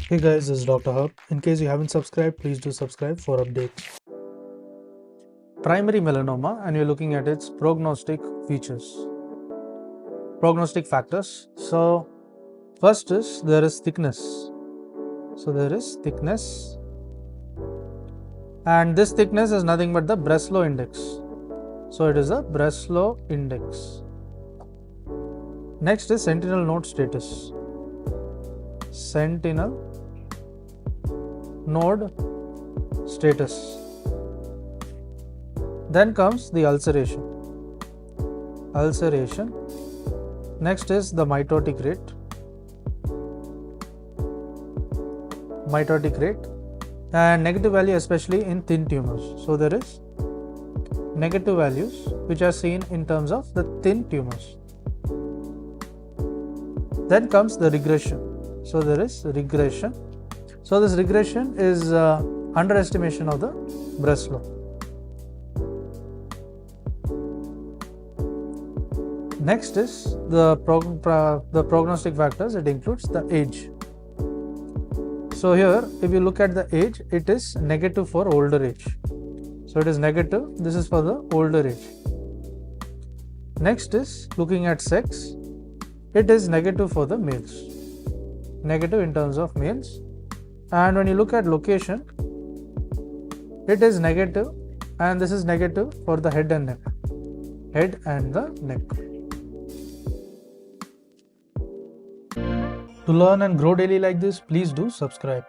Hey guys, this is Dr. Hub. In case you haven't subscribed, please do subscribe for updates. Primary melanoma, and you're looking at its prognostic features. Prognostic factors. So, first is there is thickness. So, there is thickness, and this thickness is nothing but the Breslow index. So, it is a Breslow index. Next is sentinel node status. Sentinel node status. Then comes the ulceration. Ulceration. Next is the mitotic rate. Mitotic rate and negative value, especially in thin tumors. So there is negative values which are seen in terms of the thin tumors. Then comes the regression. So there is regression. So this regression is underestimation of the Breslow. Next is the prognostic factors. It includes the age. So here, if you look at the age, it is negative for older age. So it is negative. This is for the older age. Next is looking at sex. It is negative for the males. Negative in terms of males. And when you look at location, it is negative, and this is negative for the head and neck. Head and the neck. To learn and grow daily like this, please do subscribe.